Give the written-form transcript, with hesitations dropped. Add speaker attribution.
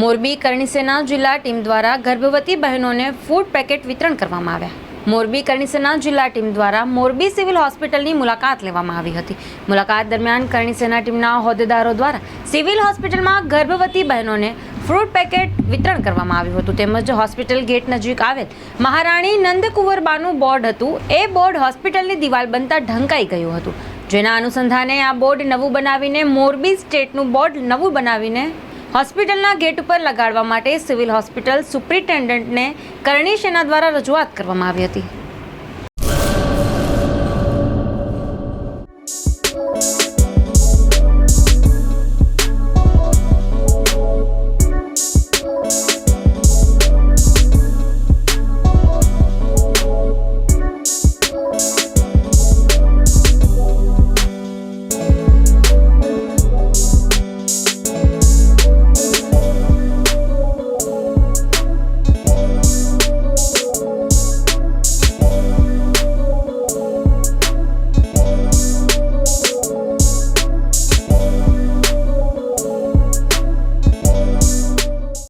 Speaker 1: મોરબી કરણી સેના જિલ્લા ટીમ દ્વારા ગર્ભવતી બહેનોને ફૂડ પેકેટ વિતરણ કરવામાં આવ્યા. મોરબી કરણી સેના જિલ્લા ટીમ દ્વારા મોરબી સિવિલ હોસ્પિટલની મુલાકાત લેવામાં આવી હતી. મુલાકાત દરમિયાન કરણી સેના ટીમના હોદ્દેદારો દ્વારા સિવિલ હોસ્પિટલમાં ગર્ભવતી બહેનોને ફ્રૂટ પેકેટ વિતરણ કરવામાં આવ્યું હતું. તેમજ હોસ્પિટલ ગેટ નજીક આવેલ મહારાણી નંદકુંવરબાનું બોર્ડ હતું, એ બોર્ડ હોસ્પિટલની દિવાલ બનતા ઢંકાઈ ગયું હતું. જેના અનુસંધાને આ બોર્ડ નવું બનાવીને મોરબી સ્ટેટનું બોર્ડ નવું બનાવીને હોસ્પિટલના ગેટ ઉપર લગાડવા માટે સિવિલ હોસ્પિટલ સુપ્રિન્ટેન્ડન્ટને કરણી સેના દ્વારા રજૂઆત કરવામાં આવી હતી.